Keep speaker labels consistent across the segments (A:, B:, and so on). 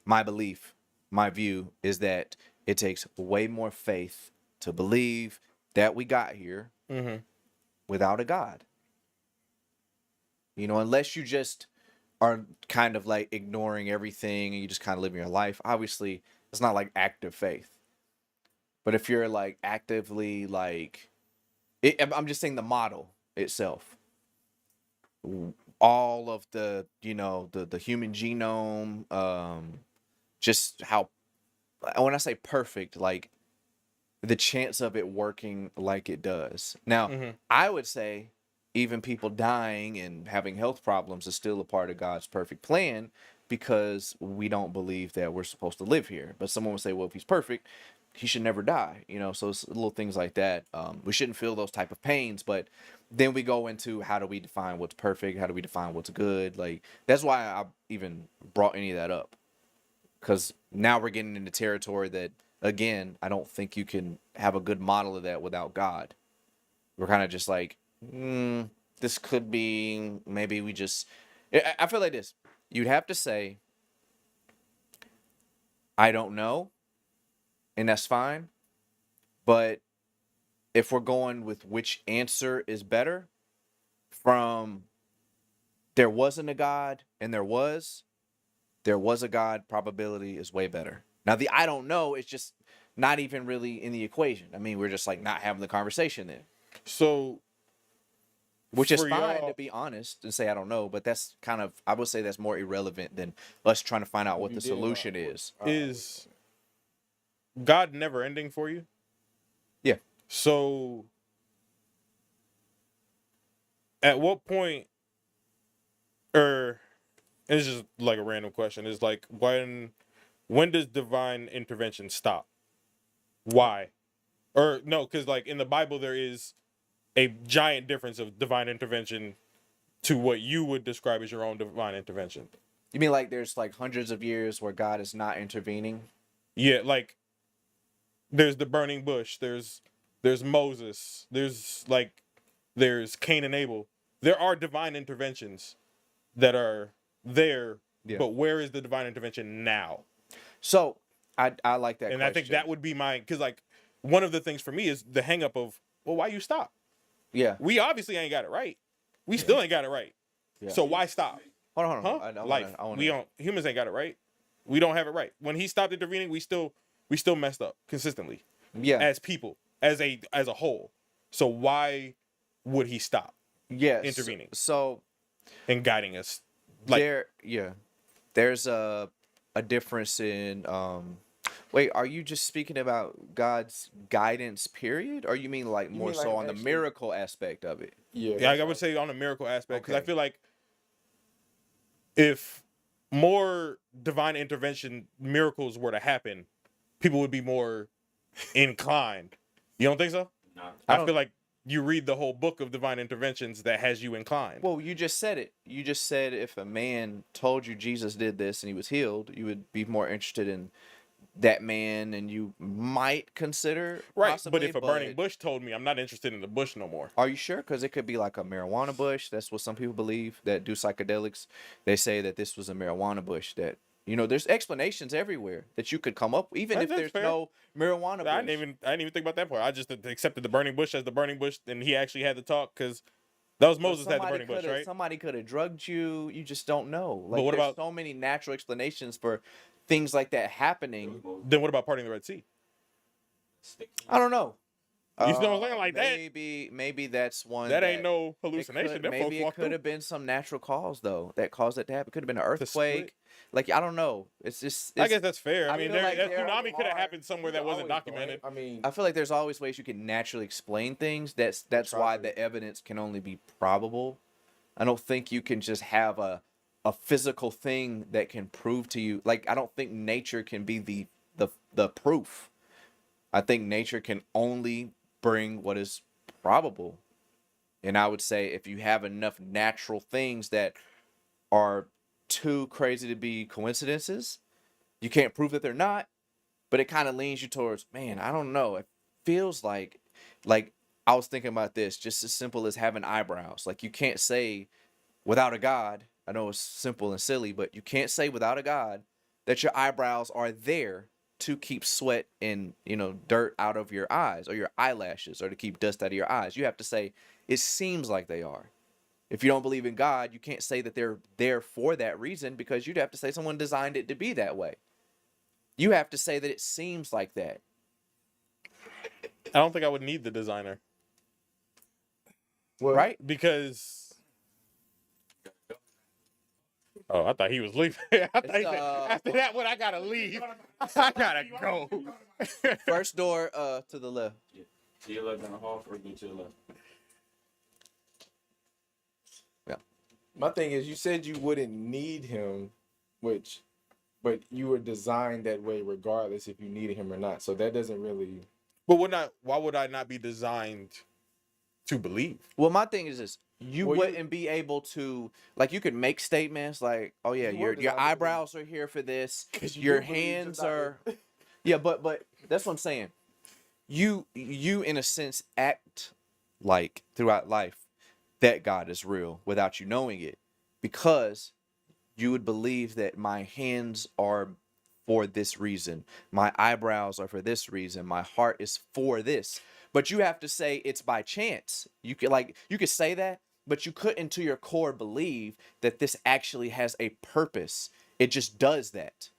A: my belief, my view is that it takes way more faith to believe that we got here
B: Mm-hmm.
A: without a God. Unless you just are kind of like ignoring everything and you just kind of living your life. Obviously, it's not like active faith. But if you're like actively like, I'm just saying the model itself, all of the human genome, just how, when I say perfect, like the chance of it working like it does. Now,
B: Mm-hmm.
A: I would say even people dying and having health problems is still a part of God's perfect plan because we don't believe that we're supposed to live here. But someone would say, well, if he's perfect, he should never die. So it's little things like that. We shouldn't feel those type of pains, but then we go into how do we define what's perfect? How do we define what's good? Like, that's why I even brought any of that up, because now we're getting into territory that, again, I don't think you can have a good model of that without God. We're kind of just like, this could be, maybe we just, I feel like this. You'd have to say, I don't know, and that's fine. But if we're going with which answer is better, from there wasn't a God and there was a God, probability is way better. Now, the I don't know is just not even really in the equation. I mean, we're just like not having the conversation then,
B: So
A: which is
B: for
A: fine to
B: y'all,
A: be honest and say I don't know, but that's kind of, I would say that's more irrelevant than us trying to find out
C: If
A: what
C: you
A: the
C: didn't know,
A: solution is.
B: is God never ending for you?
A: Yeah.
B: So at what point, or it's just like a random question, is like when does divine intervention stop? Why? Or no, because like in the Bible there is a giant difference of divine intervention to what you would describe as your own divine intervention.
A: You mean like there's like hundreds of years where God is not intervening?
B: Yeah, like there's the burning bush, there's Moses, there's Cain and Abel. There are divine interventions that are there,
A: Yeah.
B: but where is the divine intervention now?
A: So I like that
B: And I think
A: question.
B: that would be my, because like one of the things for me is the hang up of, well, why you stop?
A: Yeah.
B: We obviously ain't got it right. We still ain't got it right.
A: Yeah.
B: So why stop?
A: Hold on.
B: Huh?
A: I
B: Life.
A: wanna,
B: We don't, humans ain't got it right. We don't have it right. When he stopped intervening, we still messed up consistently
A: yeah.
B: as people, as a whole. So why would he stop
A: Yes.
B: intervening
A: So
B: and guiding us? Like,
A: there's a difference in wait, are you just speaking about God's guidance period, or you mean like
C: You
A: more
C: mean
A: so
C: like
A: on the
C: actually?
A: miracle aspect of it?
C: Yeah.
B: yeah, I would say on the miracle aspect, because I
A: Okay.
B: feel like if more divine intervention miracles were to happen, people would be more inclined. You don't think so?
C: No.
A: I
B: I
A: don't
B: feel like you read the whole book of divine interventions that has you inclined.
A: Well, you just said it. You just said if a man told you Jesus did this and he was healed, you would be more interested in that man, and you might consider
B: Right,
A: possibly.
B: but if a burning bush told me, I'm not interested in the bush no more.
A: Are you sure? Because it could be like a marijuana bush. That's what some people believe that do psychedelics. They say that this was a marijuana bush. That there's explanations everywhere that you could come up, even if
B: That's
A: there's
B: fair.
A: no marijuana bush.
B: I didn't even think about that part. I just accepted the burning bush as the burning bush, and he actually had to talk because that was
A: But
B: Moses had the burning bush, right?
A: somebody could have drugged you. You just don't know.
B: But
A: Like,
B: what
A: there's
B: about
A: so many natural explanations for things like that happening.
B: then? What about parting the Red Sea?
A: I don't know.
B: You know what I'm saying? Like that.
A: Maybe that's one
B: That ain't no
A: it
B: hallucination.
A: could,
B: Them folks
A: maybe it
B: walked
A: could
B: through.
A: have been some natural cause though that caused it to happen. It could have been an
B: To split.
A: earthquake. Like, I don't know. It's just.
B: I guess that's fair. I
A: I
B: mean,
A: feel like
B: that
A: there
B: tsunami could have happened somewhere that wasn't documented.
C: I mean,
A: I feel like there's always ways you can naturally explain things. That's why the evidence can only be probable. I don't think you can just have a physical thing that can prove to you. Like, I don't think nature can be the proof. I think nature can only bring what is probable. And I would say if you have enough natural things that are too crazy to be coincidences, you can't prove that they're not, but it kind of leans you towards, man, I don't know. It feels like I was thinking about this, just as simple as having eyebrows. Like, you can't say without a God. I know it's simple and silly, but you can't say without a God that your eyebrows are there to keep sweat and, dirt out of your eyes or your eyelashes or to keep dust out of your eyes. You have to say, it seems like they are. If you don't believe in God, you can't say that they're there for that reason because you'd have to say someone designed it to be that way. You have to say that it seems like that.
B: I don't think I would need the designer.
C: Well,
A: Right?
B: Because oh, I thought he was leaving. I thought he said, after that one, I gotta leave. I gotta go.
A: First door to the left.
D: To your left in the hall, or go to the left.
A: Yeah.
C: my thing is, you said you wouldn't need him, but you were designed that way regardless if you needed him or not. So that doesn't really.
B: But why would I not be designed to believe?
A: Well, my thing is this. You
C: Well,
A: wouldn't be able to, like, you could make statements like, oh yeah,
C: You were
A: your
C: designed to
A: eyebrows are here for this.
C: 'Cause you
A: Your
C: do believe
A: hands
C: tonight.
A: are Yeah, but that's what I'm saying. You in a sense act like throughout life that God is real without you knowing it, because you would believe that my hands are for this reason, my eyebrows are for this reason, my heart is for this. But you have to say it's by chance. You could say that, but you couldn't to your core believe that this actually has a purpose. It just does that.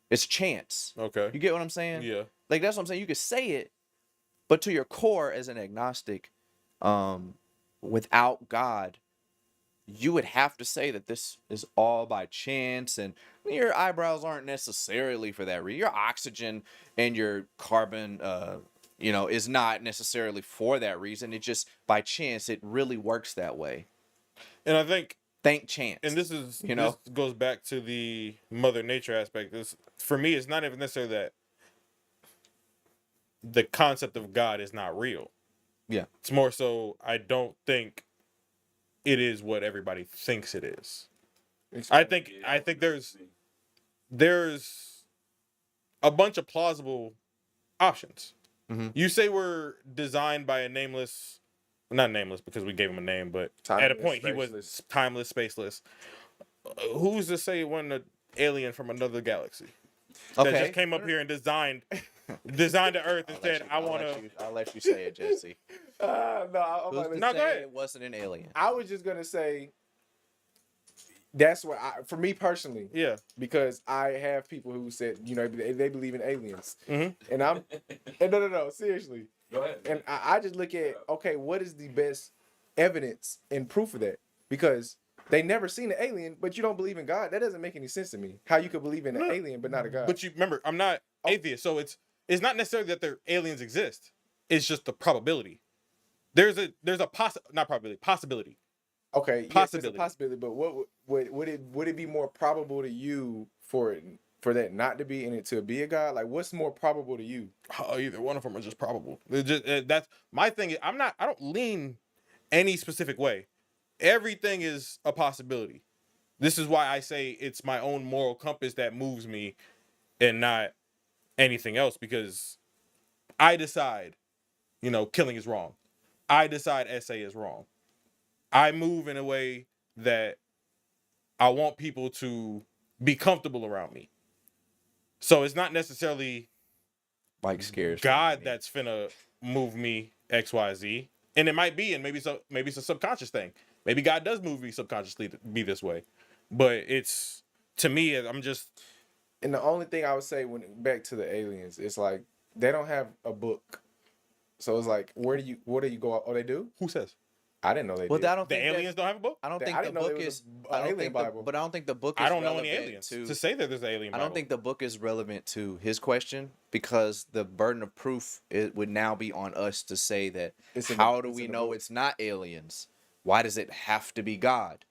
A: It's chance.
B: Okay.
A: You get what I'm saying?
B: Yeah.
A: Like, that's what I'm saying. You could say it, but to your core as an agnostic, without God, you would have to say that this is all by chance, and your eyebrows aren't necessarily for that reason. Your oxygen and your carbon, is not necessarily for that reason. It just by chance, it really works that way.
B: And I think,
A: Thank chance.
B: and this is,
A: this
B: goes back to the Mother Nature aspect. This, for me, it's not even necessarily that the concept of God is not real.
A: Yeah.
B: It's more so I don't think it is what everybody thinks it is. I think there's a bunch of plausible options.
A: Mhm.
B: You say we're designed by a nameless, not nameless because we gave him a name, but at a
C: Timeless,
B: point he was
C: spaceless.
B: timeless, spaceless. Who's to say when an alien from another galaxy that just came up here and designed the Earth and said, "I want to."
A: I'll let you say it, Jesse.
C: No, I'm
A: Who's
C: not
A: to
C: gonna
B: No,
A: say
B: go ahead.
A: it wasn't an alien?
C: I was just gonna say that's what for me personally,
B: Yeah.
C: because I have people who said, they believe in aliens,
B: Mhm.
C: and and no, seriously,
D: Go ahead.
C: and I just look at, okay, what is the best evidence and proof of that? Because they never seen an alien, but you don't believe in God. That doesn't make any sense to me. How you could believe in an
B: No,
C: alien but not a God?
B: But you remember, I'm not atheist, so it's not necessarily that their aliens exist. It's just the probability. There's a not probability, possibility.
C: Okay, yes, it's a
B: Possibility.
C: possibility, but what would it be more probable to you for that not to be and it to be a God? Like, what's more probable to you?
B: Either one of them are just probable. That's my thing. I don't lean any specific way. Everything is a possibility. This is why I say it's my own moral compass that moves me and not anything else, because I decide, killing is wrong. I decide SA is wrong. I move in a way that I want people to be comfortable around me. So it's not necessarily
A: Like scares
B: God
A: me.
B: that's finna move me XYZ. And it might be, and maybe it's a subconscious thing. Maybe God does move me subconsciously to be this way. But it's, to me, I'm just.
C: And the only thing I would say when back to the aliens, it's like they don't have a book, so it's like where do you go? Oh, they do?
B: Who says?
C: I didn't know they
A: Well,
C: did.
A: I don't
B: The
A: think
B: aliens don't have a book?
A: I don't
C: I
A: think
C: didn't
A: the
C: know there
A: book
C: was
A: is.
C: a
A: I don't
C: alien
A: think
C: Bible.
A: but I don't think the book is
B: I don't know any
A: relevant
B: aliens
A: to
B: to say that there's an alien
A: I
B: Bible.
A: don't think the book is relevant to his question, because the burden of proof would now be on us to say that
C: It's in
A: how
C: the-
A: do
C: it's
A: we
C: in the
A: know
C: book.
A: it's not aliens? Why does it have to be God?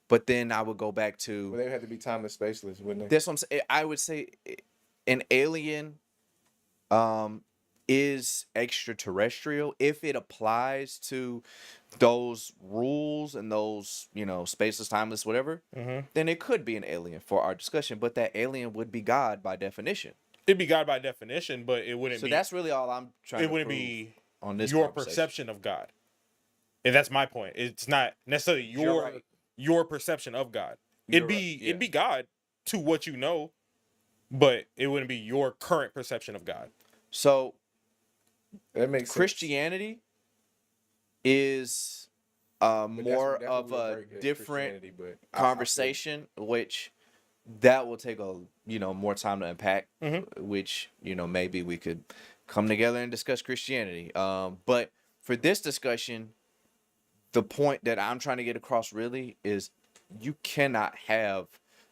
A: But then I would go back to
C: Well, they would have to be timeless, spaceless, wouldn't they?
A: this one. I would say an alien is extraterrestrial if it applies to those rules and those, spaceless, timeless, whatever.
B: Mhm.
A: Then it could be an alien for our discussion, but that alien would be God by definition.
B: It'd be God by definition, but it wouldn't
A: So
B: be.
A: that's really all I'm trying
B: It
A: to
B: wouldn't
A: prove
B: be
A: on this
B: your
A: conversation.
B: perception of God. And that's my point. It's not necessarily
A: You're right.
B: your perception of God.
A: You're
B: It'd be
A: right, yeah.
B: it'd be God to what you know. but it wouldn't be your current perception of God.
A: So
C: That makes sense.
A: Christianity is
C: But
A: more
C: that's what
A: of
C: we'll
A: a
C: break as
A: different
C: Christianity, but I feel you.
A: conversation, which that will take more time to unpack,
B: Mhm.
A: which maybe we could come together and discuss Christianity. But for this discussion, the point that I'm trying to get across really is you cannot have.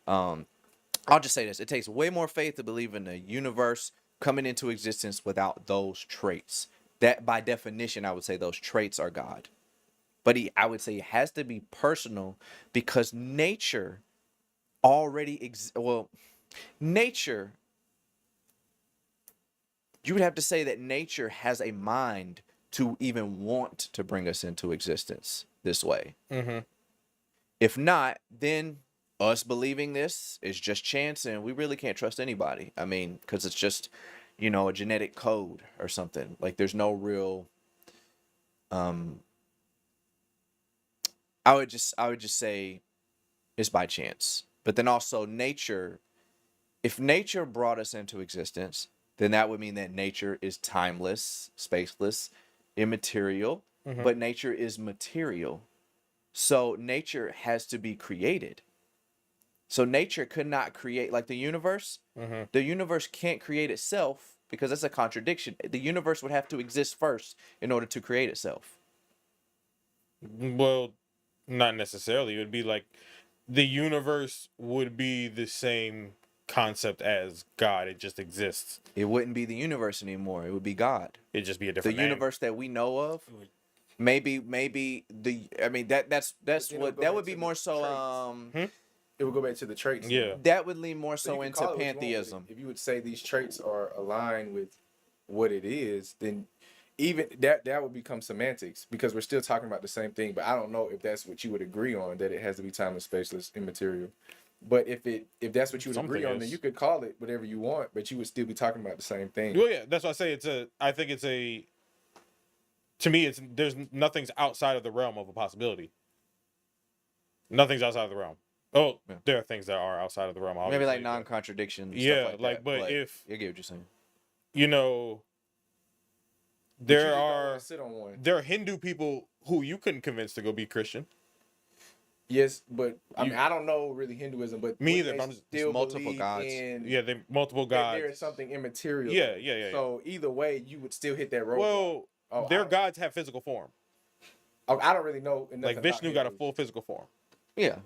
A: I'll just say this: it takes way more faith to believe in the universe coming into existence without those traits. That, by definition, I would say those traits are God. But I would say it has to be personal because nature already nature, you would have to say that nature has a mind to even want to bring us into existence this way.
B: Mm-hmm.
A: If not, then us believing this is just chance and we really can't trust anybody. I mean, because it's just, a genetic code or something. Like there's no real I would just say it's by chance. But then also nature, if nature brought us into existence, then that would mean that nature is timeless, spaceless, immaterial,
B: Mm-hmm.
A: but nature is material. So nature has to be created. So nature could not create like the universe.
B: Mm-hmm.
A: The universe can't create itself because that's a contradiction. The universe would have to exist first in order to create itself.
B: Well, not necessarily. It would be like the universe would be the same concept as God. It just exists.
A: It wouldn't be the universe anymore. It would be God.
B: It'd just be a
A: The
B: different name.
A: universe that we know of, maybe I mean that's
C: then
A: what
C: it'll go
A: that
C: back
A: would be
C: to
A: more
C: the
A: so
C: It would go back to the traits.
B: Yeah.
A: that would lean more
C: So you
A: so
C: can
A: into
C: call it what you want, but
A: pantheism.
C: if you would say these traits are aligned with what it is, then even that would become semantics because we're still talking about the same thing. But I don't know if that's what you would agree on, that it has to be timeless, spaceless, immaterial. But if that's what you would agree
B: Something
C: on, then
B: is.
C: you could call it whatever you want, but you would still be talking about the same thing.
B: Well, yeah, that's why I say I think it's to me, there's nothing's outside of the realm of a possibility. Nothing's outside of the realm. Oh,
A: Yeah.
B: there are things that are outside of the realm.
A: Maybe like
B: Obviously, but,
A: non-contradiction,
B: yeah,
A: stuff like
B: like,
A: that.
B: but if
A: I get what you're saying.
B: you know,
C: But you
B: there
C: just don't
B: are
C: wanna sit on one.
B: there are Hindu people who you couldn't convince to go be Christian.
C: Yes, but I mean I don't know really Hinduism, but
B: Me
C: would
B: either,
C: they
B: but I'm just-
A: it's
C: still
A: multiple
C: believe
A: gods.
C: in
B: Yeah, they multiple
C: that
B: gods.
C: there is something immaterial.
B: Yeah,
C: though.
B: yeah.
C: So either way, you would still hit that roadblock.
B: Well,
C: Oh,
B: their gods have physical form.
C: I don't really know.
B: Like Vishnu got a full physical form.
A: Yeah,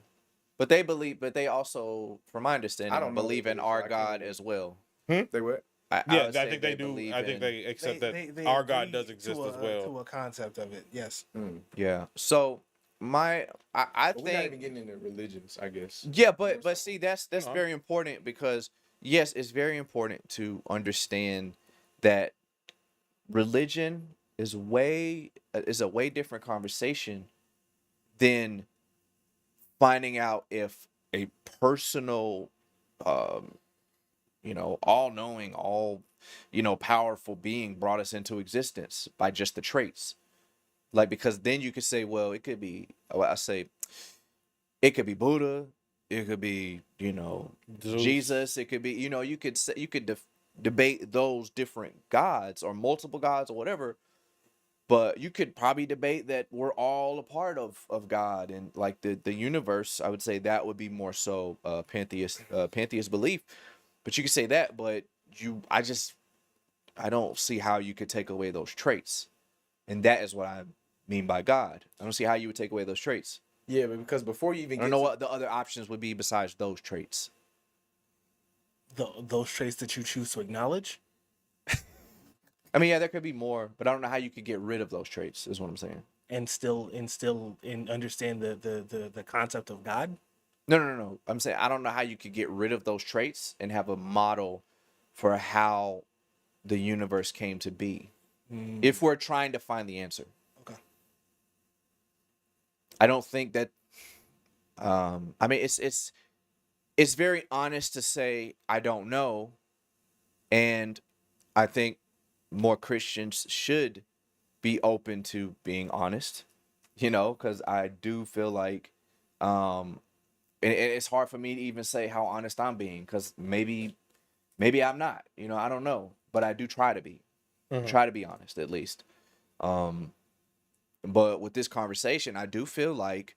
A: but they also, from my
C: I
A: understanding,
C: don't know
A: believe
C: what
A: in
C: it is,
A: our
C: I can't
A: God
C: really-
A: as well.
C: They what?
A: I
B: Yeah,
A: would
B: I
A: say
B: think they do.
A: believe
B: I think
A: in-
B: they accept that
E: they
B: our God
E: agree
B: does exist
E: to
B: as well.
E: to a concept of it. Yes.
A: Yeah. So I
C: But we're not even
A: think
C: getting into religions, I guess.
A: yeah, but see that's
B: No.
A: very important because yes, it's very important to understand that religion is a way different conversation than finding out if a personal all-knowing, powerful being brought us into existence by just the traits. Like, because then you could say, well, it could be, I say, it could be Buddha, it could be,
B: Zeus.
A: Jesus, it could be, you could say, debate those different gods or multiple gods or whatever, but you could probably debate that we're all a part of God and like the universe. I would say that would be more so pantheist belief. But you could say that, but I don't see how you could take away those traits. And that is what I mean by God. I don't see how you would take away those traits.
C: Yeah, but because before you even
A: I
C: get
A: don't know
C: to,
A: what the other options would be besides those traits.
E: Those traits that you choose to acknowledge.
A: I mean, yeah, there could be more, but I don't know how you could get rid of those traits, is what I'm saying.
E: And still understand the concept of God.
A: No. I'm saying I don't know how you could get rid of those traits and have a model for how the universe came to be. If we're trying to find the answer.
E: Okay.
A: I don't think that I mean it's very honest to say I don't know, and I think more Christians should be open to being honest, because I do feel like and it's hard for me to even say how honest I'm being, because maybe Maybe I'm not. I don't know, but I do try to be. Try to be honest, at least. But with this conversation, I do feel like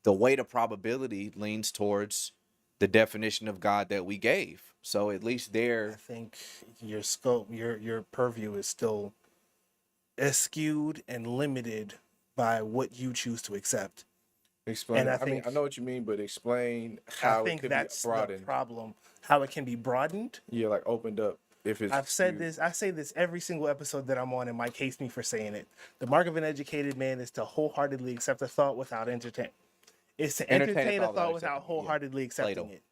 A: the weight of probability leans towards the definition of God that we gave. So at least
E: I
A: there,
E: think your scope, your purview is still skewed and limited by what you choose to accept.
C: Explain.
E: And I
C: I mean,
E: think
C: I know what you mean, but explain
E: I
C: how it
E: think
C: could be
E: that's the
C: broadened.
E: problem. How it can be broadened.
C: Yeah, like opened up. If it's
E: I've said
C: skewed.
E: this. I say this every single episode that I'm on, and Mike hates me for saying it. The mark of an educated man is to wholeheartedly accept a thought without entertain. It's to entertain a thought without wholeheartedly accepting
A: Plato.
E: it.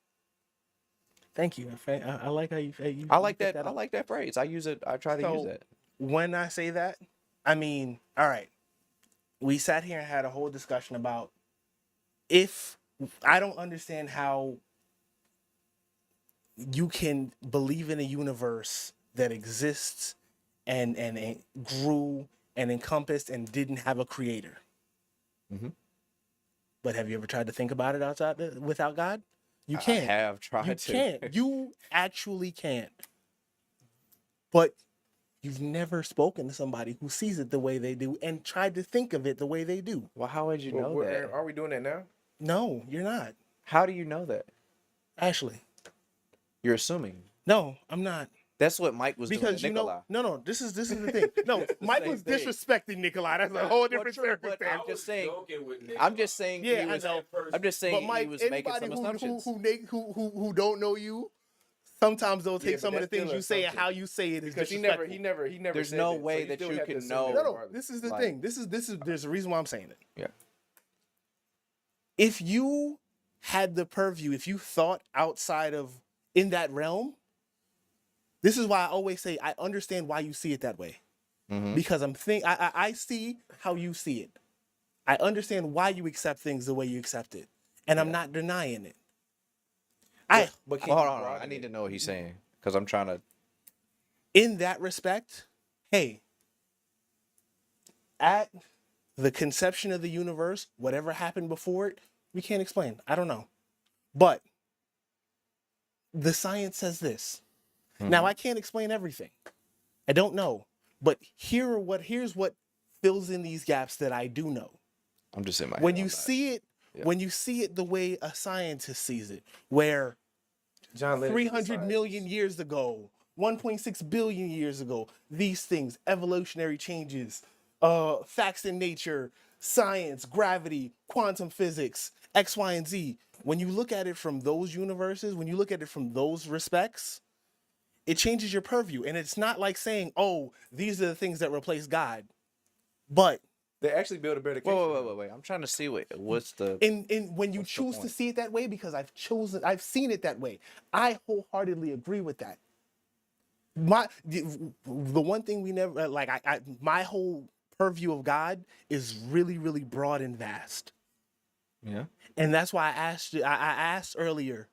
E: Thank you. I like how you.
A: I like
E: picked
A: that. I
E: up.
A: like that phrase. I use it. I try to use
E: So,
A: that.
E: when I say that, I mean, all right. We sat here and had a whole discussion about if I don't understand how you can believe in a universe that exists and grew and encompassed and didn't have a creator.
A: Mhm.
E: But have you ever tried to think about it without God? You
A: I
E: can't.
A: have tried
E: You
A: to.
E: can't. You actually can't. But you've never spoken to somebody who sees it the way they do and tried to think of it the way they do.
A: Well, how would you
C: Well,
A: know that?
C: are we doing that now?
E: No, you're not.
A: How do you know that?
E: Ashley.
A: You're assuming.
E: No, I'm not.
A: That's what Mike was doing
E: Because
A: to Nikolai.
E: no, this is the thing. No,
A: It's the
E: Mike
A: same
E: was
A: thing.
E: disrespecting Nikolai. That's a whole different
A: true, but
E: circumstance.
A: I'm just saying.
D: Joking with Nick.
A: I'm just saying.
E: Yeah,
A: he was,
E: I know.
A: I'm just saying
E: But Mike,
A: he was making
E: anybody
A: some assumptions.
E: who don't know you, sometimes they'll take
C: but
E: some of the
C: that's
E: things
C: still
E: you say and
C: assumption.
E: how you say it is
C: Because he
E: disrespectful.
C: never.
A: There's
C: said
A: no
C: that, so
A: way
C: you
A: that
C: still
A: you
C: have to
A: can
C: assume
A: know.
C: that
E: No,
C: regardless.
E: this is the
A: Like-
E: thing. This is there's a reason why I'm saying it.
A: Yeah.
E: If you had the purview, if you thought outside of in that realm, this is why I always say I understand why you see it that way.
A: Mhm.
E: Because I see how you see it. I understand why you accept things the way you accept it. And I'm not denying it.
C: But can
A: Hold
C: you
A: on.
C: broaden
A: I need
C: it?
A: to know what he's saying because I'm trying to.
E: In that respect, hey, at the conception of the universe, whatever happened before it, we can't explain. I don't know. But the science says this. Now I can't explain everything. I don't know. But here's what fills in these gaps that I do know.
A: I'm just in my.
E: When
A: head
E: you
A: on that.
E: see it, when you see it the way a scientist sees it, where
C: John Lennon is a
E: 300
C: scientist.
E: million years ago, 1.6 billion years ago, these things, evolutionary changes, facts in nature, science, gravity, quantum physics, X, Y, and Z. When you look at it from those universes, when you look at it from those respects, it changes your purview. And it's not like saying, oh, these are the things that replace God. But
C: They actually build a better case.
A: Wait. I'm trying to see what's the.
E: when you
A: What's the
E: choose to
A: point?
E: see it that way, because I've seen it that way. I wholeheartedly agree with that. The one thing we never my whole purview of God is really, really broad and vast.
A: Yeah.
E: And that's why I asked you, I asked earlier.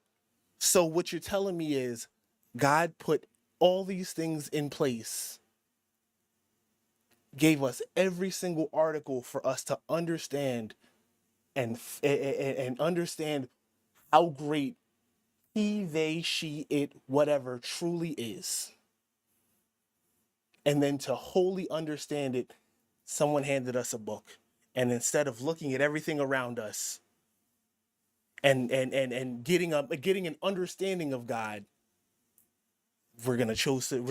E: So what you're telling me is God put all these things in place, gave us every single article for us to understand and understand how great he, they, she, it, whatever truly is. And then to wholly understand it, someone handed us a book. And instead of looking at everything around us and getting an understanding of God, we're gonna choose to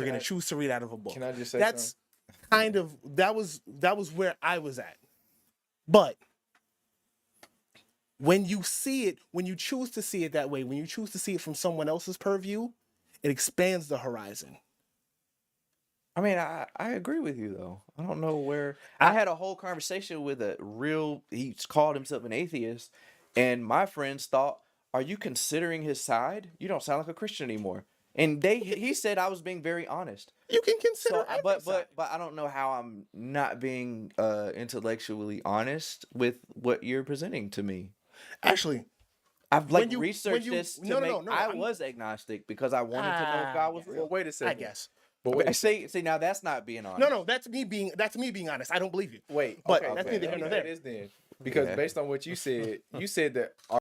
E: read out of a book.
C: Can I just say
E: That's kind of that was where I was at. But when you see it, when you choose to see it that way, when you choose to see it from someone else's purview, it expands the horizon.
A: I mean, I agree with you though. I don't know where. I had a whole conversation with he called himself an atheist, and my friends thought, "Are you considering his side? You don't sound like a Christian anymore." And he said I was being very honest.
E: You can consider
A: So, but I don't know how I'm not being intellectually honest with what you're presenting to me.
E: Actually,
A: I've
E: When you-
A: researched
E: when you-
A: this to
E: no,
A: make.
E: no,
A: I
E: I'm-
A: was agnostic because I wanted to know if God was
E: yeah.
A: real.
C: Well, wait a
E: I
C: second.
E: guess.
C: But
A: I
C: wait
A: mean,
C: a second.
A: see, now that's not being honest.
E: No, that's me being honest. I don't believe you.
C: Wait.
E: But
C: okay,
E: that's
C: okay,
E: neither here
C: let me
E: nor
C: say
E: there.
C: this then. Because
A: Yeah.
C: based on what you said that